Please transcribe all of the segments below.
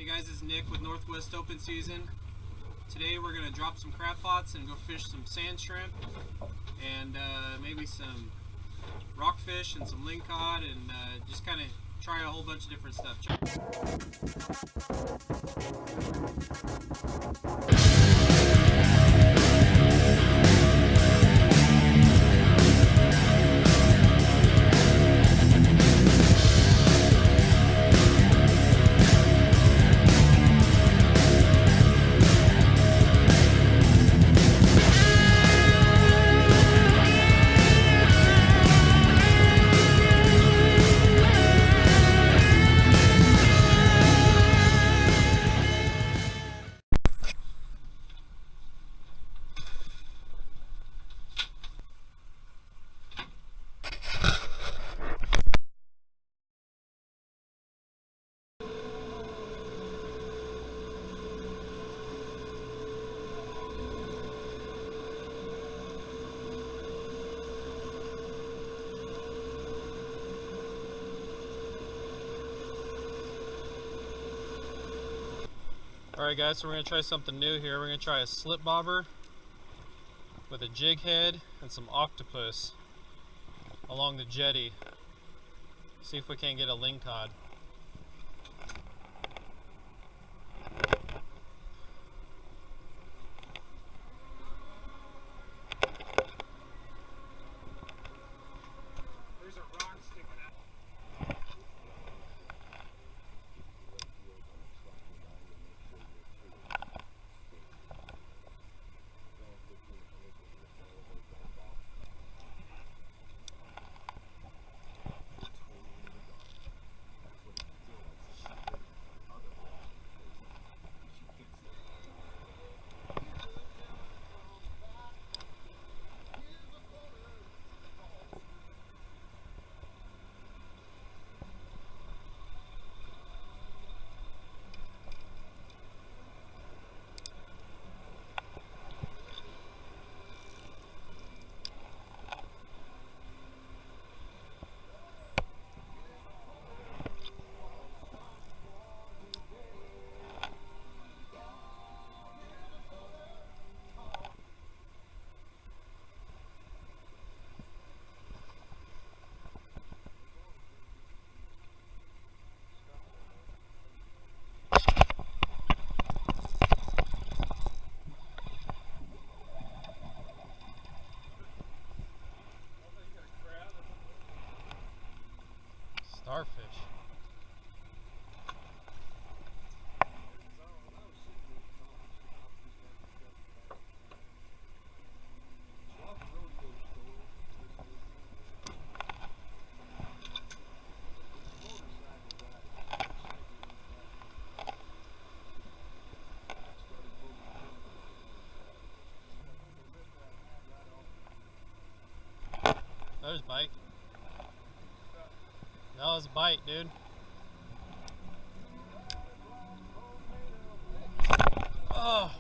Hey guys, this is Nick with Northwest Open Season. Today we're going to drop some crab pots and go fish some sand shrimp and maybe some rockfish and some lingcod and just kind of try a whole bunch of different stuff. Alright guys, so we're going to try something new here. We're going to try a slip bobber with a jig head and some octopus along the jetty. See if we can't get a lingcod. There's a rock sticking out. Starfish. There's a bite. That was a bite, dude. Oh.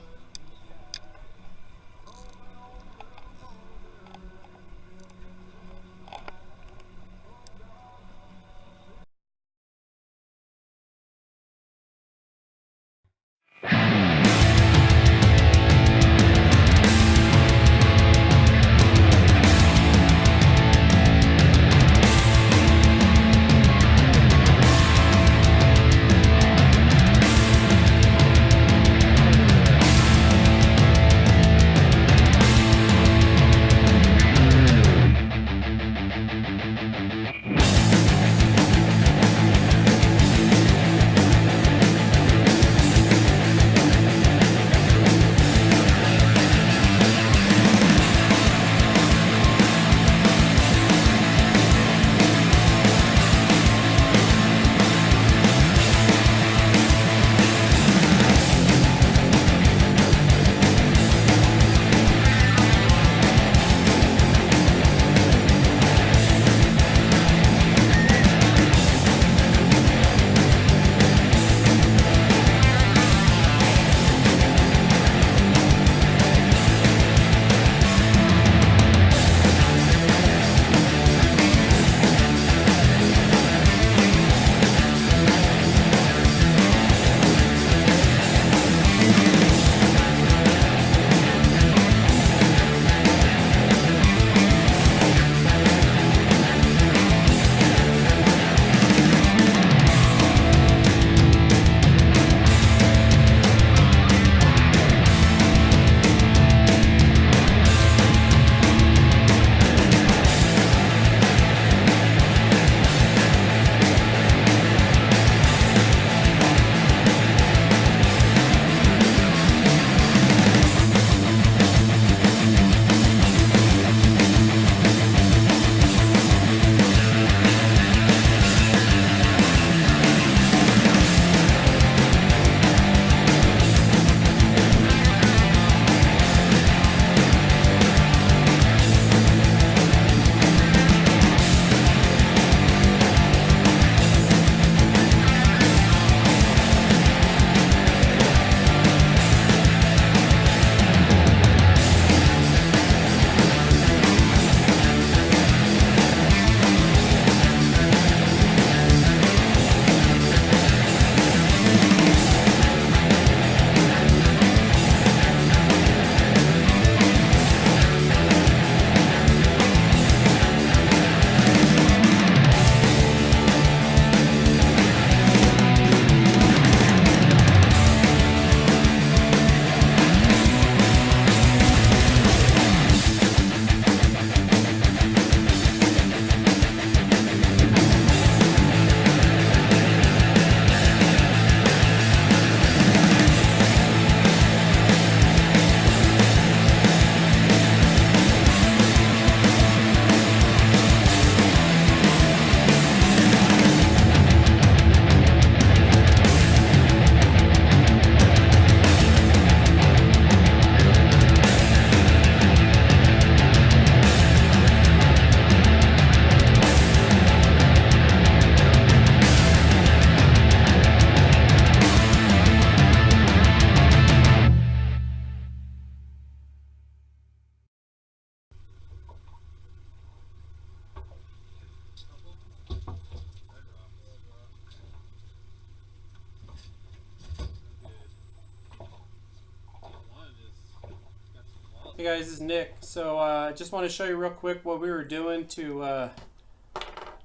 Hey guys, this is Nick. So I just want to show you real quick what we were doing to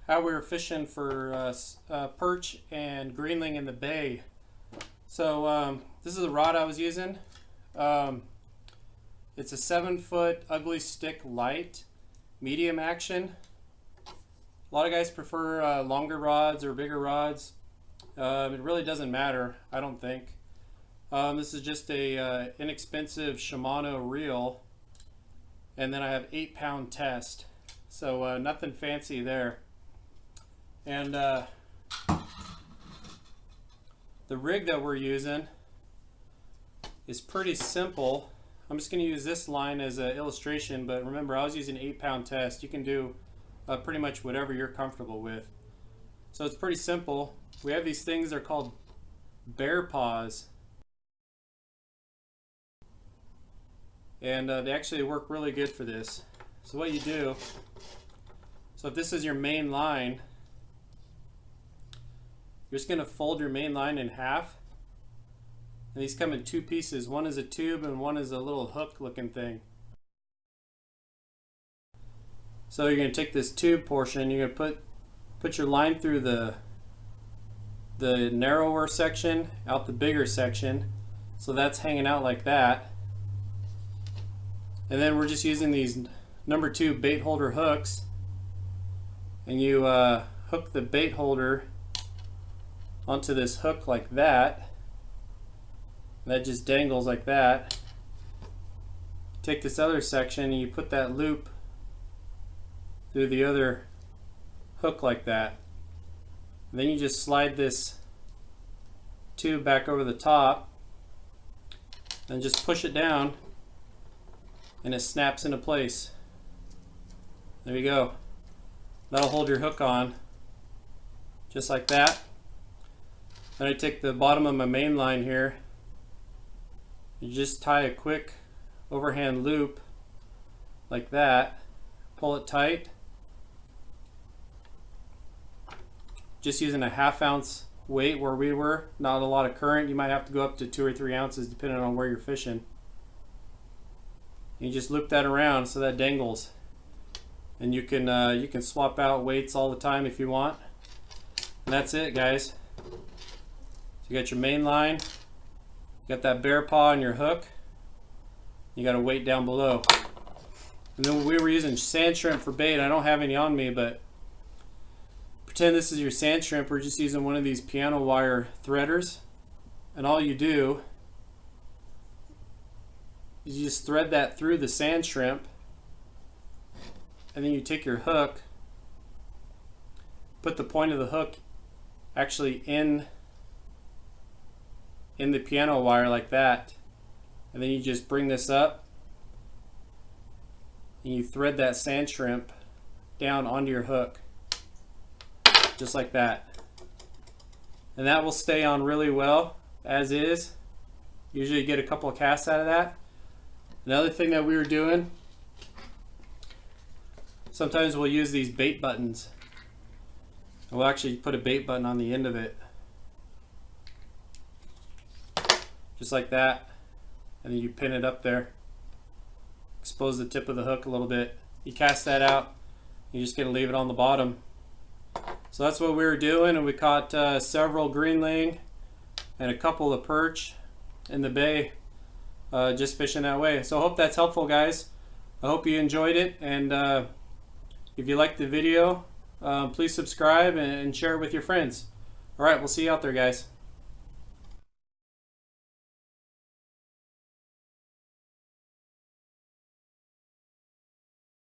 how we were fishing for perch and greenling in the bay. So this is the rod I was using. It's a 7-foot ugly stick light, medium action. A lot of guys prefer longer rods or bigger rods. It really doesn't matter, I don't think. This is just a inexpensive Shimano reel, and then I have 8-pound test, so nothing fancy there. And the rig that we're using is pretty simple. I'm just going to use this line as an illustration, but remember, I was using 8-pound test. You can do pretty much whatever you're comfortable with. So it's pretty simple. We have these things, they're called bear paws. And they actually work really good for this. So what you do, so if this is your main line, you're just going to fold your main line in half. And these come in 2 pieces. One is a tube and one is a little hook looking thing. So you're going to take this tube portion, you're going to put your line through the narrower section, out the bigger section. So that's hanging out like that. And then we're just using these number 2 bait holder hooks, and you hook the bait holder onto this hook like that. That just dangles like that. Take this other section and you put that loop through the other hook like that. And then you just slide this tube back over the top and just push it down, and it snaps into place. There you go. That'll hold your hook on just like that. Then I take the bottom of my main line here, you just tie a quick overhand loop like that, pull it tight, just using a 1/2 ounce weight where we were, not a lot of current. You might have to go up to 2 or 3 ounces depending on where you're fishing. You just loop that around so that dangles, and you can swap out weights all the time if you want. And that's it, guys. So you got your main line, you got that bear paw on your hook, you got a weight down below. And then we were using sand shrimp for bait. I don't have any on me, but pretend this is your sand shrimp. We're just using one of these piano wire threaders, and all you do, you just thread that through the sand shrimp, and then you take your hook, put the point of the hook actually in the piano wire like that, and then you just bring this up and you thread that sand shrimp down onto your hook just like that, and that will stay on really well as is. Usually you get a couple of casts out of that. Another thing that we were doing, sometimes we'll use these bait buttons. We'll actually put a bait button on the end of it. Just like that. And then you pin it up there. Expose the tip of the hook a little bit. You cast that out. You're just going to leave it on the bottom. So that's what we were doing, and we caught several greenling and a couple of perch in the bay. Just fishing that way. So I hope that's helpful, guys. I hope you enjoyed it, and if you liked the video, please subscribe and share it with your friends. Alright, we'll see you out there, guys.